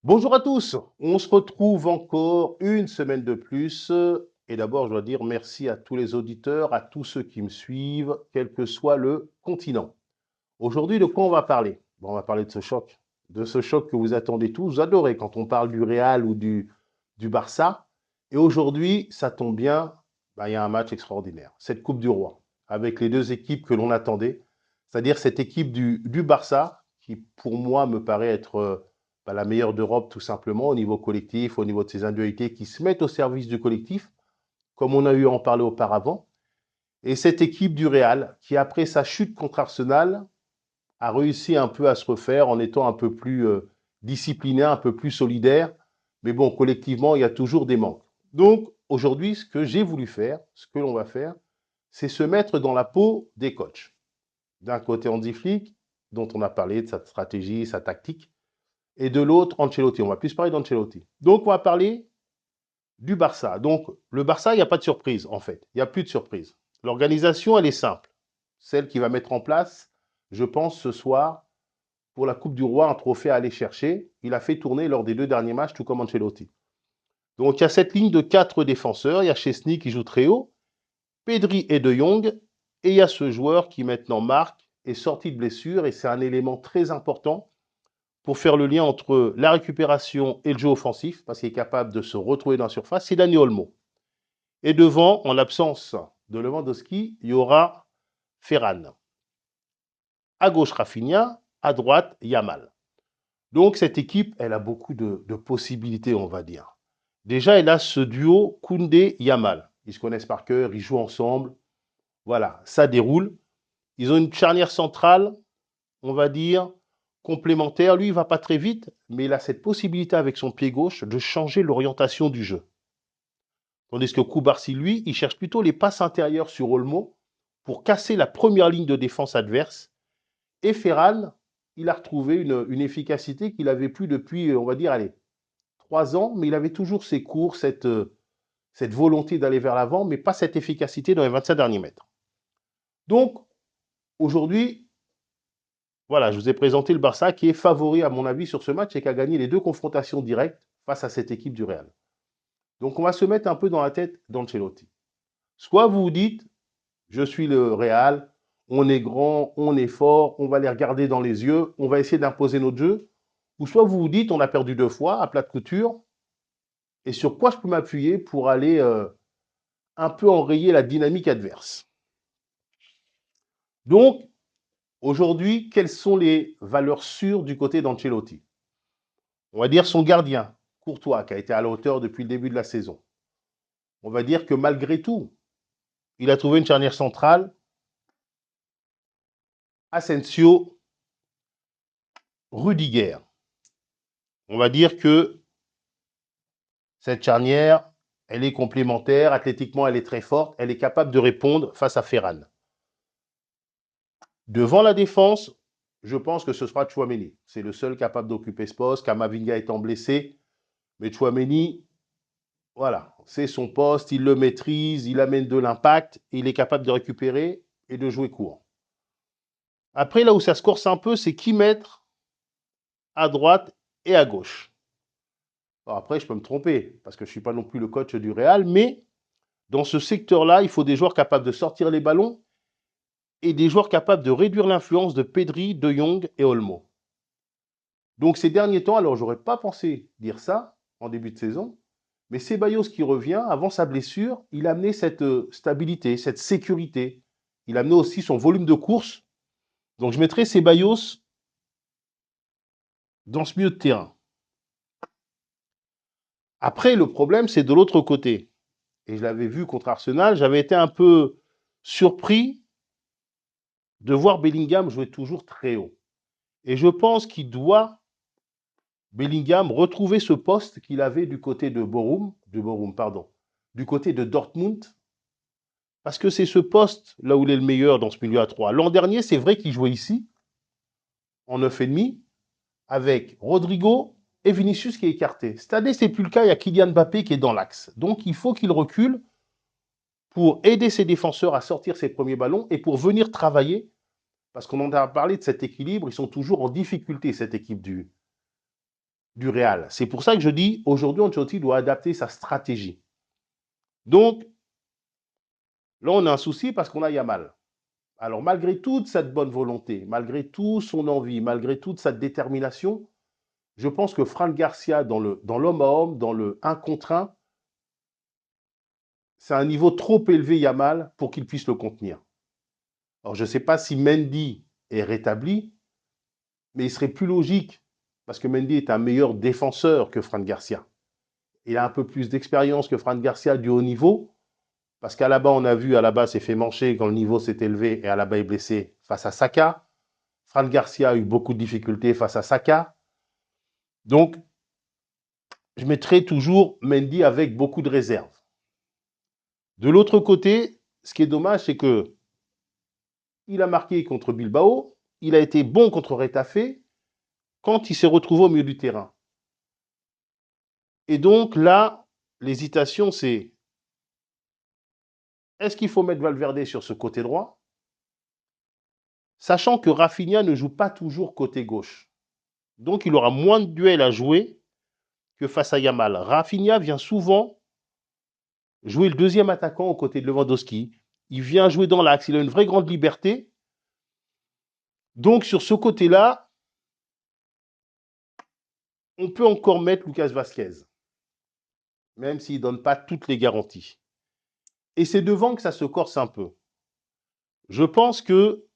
Bonjour à tous, on se retrouve encore une semaine de plus. Et d'abord, je dois dire merci à tous les auditeurs, à tous ceux qui me suivent, quel que soit le continent. Aujourd'hui, de quoi on va parler? On va parler de ce choc que vous attendez tous. Vous adorez quand on parle du Real ou du Barça. Et aujourd'hui, ça tombe bien, il y a un match extraordinaire. Cette Coupe du Roi, avec les deux équipes que l'on attendait, c'est-à-dire cette équipe du Barça, qui pour moi me paraît être la meilleure d'Europe tout simplement au niveau collectif, au niveau de ses individualités qui se mettent au service du collectif, comme on a eu à en parler auparavant. Et cette équipe du Real, qui après sa chute contre Arsenal, a réussi un peu à se refaire en étant un peu plus discipliné, un peu plus solidaire. Mais bon, collectivement, il y a toujours des manques. Donc, aujourd'hui, ce que j'ai voulu faire, ce que l'on va faire, c'est se mettre dans la peau des coachs. D'un côté, Hansi Flick, dont on a parlé de sa stratégie, sa tactique, et de l'autre, Ancelotti. On va plus parler d'Ancelotti. Donc, on va parler du Barça. Donc, le Barça, il n'y a pas de surprise, en fait. Il n'y a plus de surprise. L'organisation, elle est simple. Celle qui va mettre en place, je pense, ce soir, pour la Coupe du Roi, un trophée à aller chercher. Il a fait tourner lors des deux derniers matchs, tout comme Ancelotti. Donc, il y a cette ligne de quatre défenseurs. Il y a Chesney qui joue très haut, Pedri et De Jong. Et il y a ce joueur qui maintenant marque, est sorti de blessure. Et c'est un élément très important pour faire le lien entre la récupération et le jeu offensif, parce qu'il est capable de se retrouver dans la surface. C'est Dani Olmo. Et devant, en l'absence de Lewandowski, il y aura Ferran. À gauche, Rafinha. À droite, Yamal. Donc cette équipe, elle a beaucoup de possibilités, on va dire. Déjà, elle a ce duo Koundé-Yamal. Ils se connaissent par cœur, ils jouent ensemble. Voilà, ça déroule. Ils ont une charnière centrale, on va dire, complémentaire. Lui, il va pas très vite, mais il a cette possibilité avec son pied gauche de changer l'orientation du jeu. Tandis que Koubarsi, lui, il cherche plutôt les passes intérieures sur Olmo pour casser la première ligne de défense adverse. Et Ferran, il a retrouvé une efficacité qu'il avait plus depuis, on va dire, allez, 3 ans, mais il avait toujours ses cours, cette volonté d'aller vers l'avant, mais pas cette efficacité dans les 25 derniers mètres. Donc, aujourd'hui, voilà, je vous ai présenté le Barça qui est favori, à mon avis, sur ce match et qui a gagné les deux confrontations directes face à cette équipe du Real. Donc, on va se mettre un peu dans la tête d'Ancelotti. Soit vous vous dites, je suis le Real, on est grand, on est fort, on va les regarder dans les yeux, on va essayer d'imposer notre jeu. Ou soit vous vous dites, on a perdu 2 fois à plat de couture, et sur quoi je peux m'appuyer pour aller un peu enrayer la dynamique adverse. Donc, aujourd'hui, quelles sont les valeurs sûres du côté d'Ancelotti? On va dire son gardien, Courtois, qui a été à la hauteur depuis le début de la saison. On va dire que malgré tout, il a trouvé une charnière centrale, Asensio, Rudiger. On va dire que cette charnière, elle est complémentaire, athlétiquement, elle est très forte, elle est capable de répondre face à Ferran. Devant la défense, je pense que ce sera Chouameni. C'est le seul capable d'occuper ce poste, Kamavinga étant blessé. Mais Chouameni, voilà, c'est son poste, il le maîtrise, il amène de l'impact, il est capable de récupérer et de jouer court. Après, là où ça se corse un peu, c'est qui mettre à droite et à gauche. Alors après, je peux me tromper, parce que je ne suis pas non plus le coach du Real, mais dans ce secteur-là, il faut des joueurs capables de sortir les ballons et des joueurs capables de réduire l'influence de Pedri, De Jong et Olmo. Donc ces derniers temps, alors j'aurais pas pensé dire ça en début de saison, mais Ceballos qui revient, avant sa blessure, il a amené cette stabilité, cette sécurité. Il a amené aussi son volume de course. Donc je mettrai Ceballos dans ce milieu de terrain. Après, le problème, c'est de l'autre côté. Et je l'avais vu contre Arsenal, j'avais été un peu surpris de voir Bellingham jouer toujours très haut. Et je pense qu'il doit, Bellingham, retrouver ce poste qu'il avait du côté du côté de Dortmund, parce que c'est ce poste là où il est le meilleur dans ce milieu à 3. L'an dernier, c'est vrai qu'il jouait ici, en 9,5, avec Rodrigo et Vinicius qui est écarté. Cette année, c'est plus le cas, il y a Kylian Mbappé qui est dans l'axe. Donc il faut qu'il recule pour aider ses défenseurs à sortir ses premiers ballons et pour venir travailler, parce qu'on en a parlé de cet équilibre, ils sont toujours en difficulté, cette équipe du Real. C'est pour ça que je dis, aujourd'hui, Ancelotti doit adapter sa stratégie. Donc, là, on a un souci parce qu'on a Yamal. Alors, malgré toute cette bonne volonté, malgré toute son envie, malgré toute sa détermination, je pense que Fran Garcia, dans l'homme à homme, dans le 1 contre 1, c'est un niveau trop élevé, Yamal, pour qu'il puisse le contenir. Alors, je ne sais pas si Mendy est rétabli, mais il serait plus logique, parce que Mendy est un meilleur défenseur que Fran Garcia. Il a un peu plus d'expérience que Fran Garcia du haut niveau, parce qu'à la base, on a vu, à la base, s'est fait mancher quand le niveau s'est élevé, et à la base, est blessé face à Saka. Fran Garcia a eu beaucoup de difficultés face à Saka. Donc, je mettrai toujours Mendy avec beaucoup de réserve. De l'autre côté, ce qui est dommage, c'est que il a marqué contre Bilbao, il a été bon contre Retafe quand il s'est retrouvé au milieu du terrain. Et donc là, l'hésitation, c'est est-ce qu'il faut mettre Valverde sur ce côté droit, sachant que Rafinha ne joue pas toujours côté gauche. Donc il aura moins de duels à jouer que face à Yamal. Rafinha vient souvent jouer le deuxième attaquant aux côtés de Lewandowski. Il vient jouer dans l'axe, il a une vraie grande liberté. Donc sur ce côté-là, on peut encore mettre Lucas Vazquez, même s'il ne donne pas toutes les garanties. Et c'est devant que ça se corse un peu. Je pense que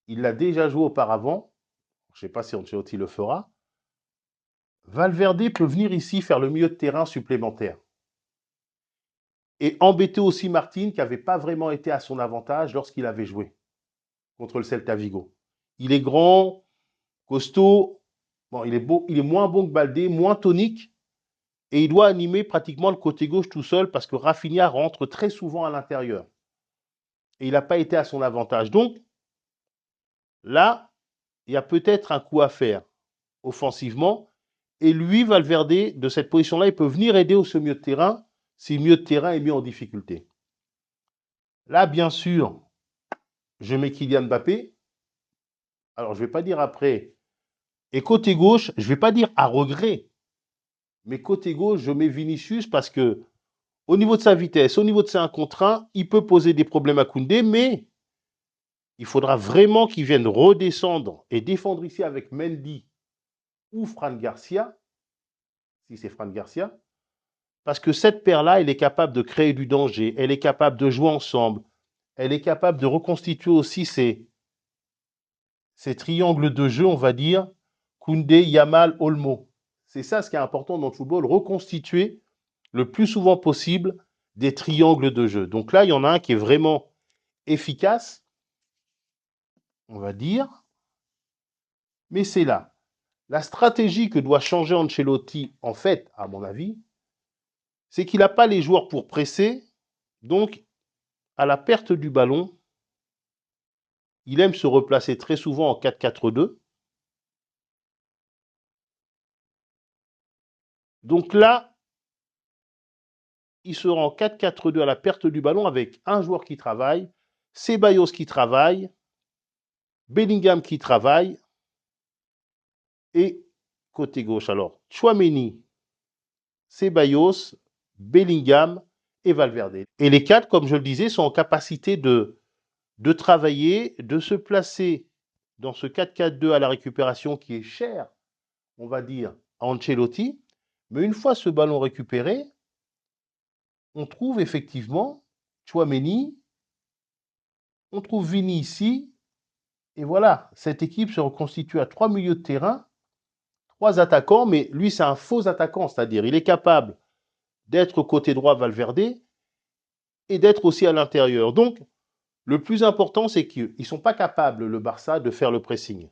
il l'a déjà joué auparavant. Je ne sais pas si Ancelotti le fera. Valverde peut venir ici faire le milieu de terrain supplémentaire. Et embêter aussi Martin, qui n'avait pas vraiment été à son avantage lorsqu'il avait joué contre le Celta Vigo. Il est grand, costaud, bon, il est moins bon que Baldé, moins tonique, et il doit animer pratiquement le côté gauche tout seul parce que Rafinha rentre très souvent à l'intérieur. Et il n'a pas été à son avantage. Donc, là, il y a peut-être un coup à faire offensivement. Et lui, Valverde, de cette position-là, il peut venir aider au milieu de terrain si le milieu de terrain est mis en difficulté. Là, bien sûr, je mets Kylian Mbappé. Alors, je ne vais pas dire après. Et côté gauche, je ne vais pas dire à regret. Mais côté gauche, je mets Vinicius parce que au niveau de sa vitesse, au niveau de ses 1 contre 1, il peut poser des problèmes à Koundé, mais il faudra vraiment qu'il vienne redescendre et défendre ici avec Mendy ou Fran Garcia, si c'est Fran Garcia, parce que cette paire-là, elle est capable de créer du danger, elle est capable de jouer ensemble, elle est capable de reconstituer aussi ces triangles de jeu, on va dire, Koundé, Yamal, Olmo. C'est ça ce qui est important dans le football, reconstituer le plus souvent possible des triangles de jeu. Donc là, il y en a un qui est vraiment efficace, on va dire, mais c'est là. La stratégie que doit changer Ancelotti, en fait, à mon avis, c'est qu'il n'a pas les joueurs pour presser, donc à la perte du ballon, il aime se replacer très souvent en 4-4-2. Donc là, il sera en 4-4-2 à la perte du ballon avec un joueur qui travaille, Ceballos qui travaille, Bellingham qui travaille, et côté gauche, alors, Tchouaméni, Ceballos, Bellingham et Valverde. Et les quatre, comme je le disais, sont en capacité de travailler, de se placer dans ce 4-4-2 à la récupération qui est cher, on va dire, à Ancelotti. Mais une fois ce ballon récupéré, on trouve effectivement Tchouaméni, on trouve Vini ici, et voilà, cette équipe se reconstitue à 3 milieux de terrain, 3 attaquants, mais lui c'est un faux attaquant, c'est-à-dire il est capable d'être côté droit Valverde et d'être aussi à l'intérieur. Donc, le plus important, c'est qu'ils ne sont pas capables, le Barça, de faire le pressing.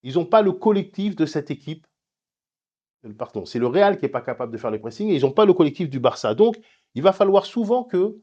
Ils n'ont pas le collectif de cette équipe. Pardon, c'est le Real qui n'est pas capable de faire le pressing et ils n'ont pas le collectif du Barça. Donc, il va falloir souvent qu'il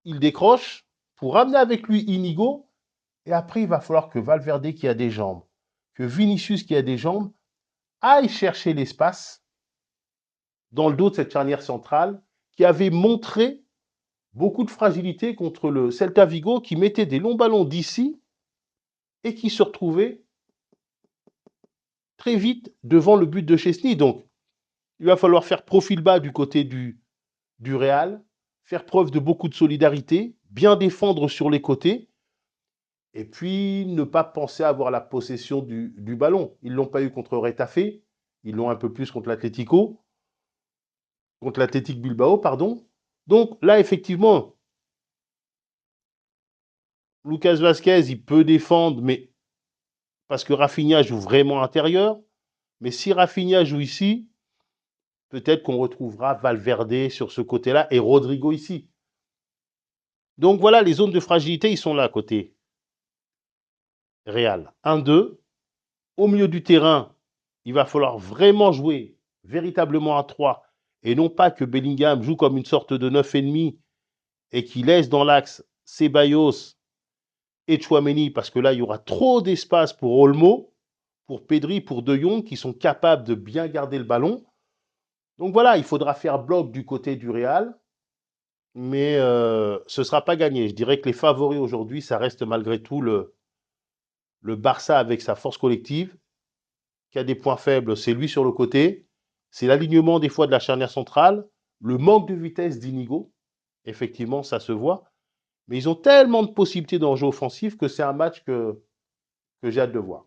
décroche pour ramener avec lui Inigo. Et après, il va falloir que Valverde, qui a des jambes, que Vinicius, qui a des jambes, aille chercher l'espace dans le dos de cette charnière centrale qui avait montré beaucoup de fragilité contre le Celta Vigo qui mettait des longs ballons d'ici et qui se retrouvait très vite devant le but de Chesney. Donc, il va falloir faire profil bas du côté du Real, faire preuve de beaucoup de solidarité, bien défendre sur les côtés, et puis ne pas penser à avoir la possession du ballon. Ils ne l'ont pas eu contre Retafe, ils l'ont un peu plus contre l'Athletic Bilbao, pardon. Donc là, effectivement, Lucas Vazquez, il peut défendre, mais parce que Rafinha joue vraiment intérieur. Mais si Rafinha joue ici, peut-être qu'on retrouvera Valverde sur ce côté-là et Rodrigo ici. Donc voilà, les zones de fragilité, ils sont là à côté Real. 1-2. Au milieu du terrain, il va falloir vraiment jouer véritablement à 3 et non pas que Bellingham joue comme une sorte de 9,5 et qu'il laisse dans l'axe Ceballos et Tchouaméni parce que là, il y aura trop d'espace pour Olmo, pour Pedri, pour De Jong qui sont capables de bien garder le ballon. Donc voilà, il faudra faire bloc du côté du Real, mais ce ne sera pas gagné. Je dirais que les favoris aujourd'hui, ça reste malgré tout le Barça avec sa force collective, qui a des points faibles, c'est lui sur le côté, c'est l'alignement des fois de la charnière centrale, le manque de vitesse d'Inigo, effectivement, ça se voit, mais ils ont tellement de possibilités d'enjeux offensifs que c'est un match que j'ai hâte de voir.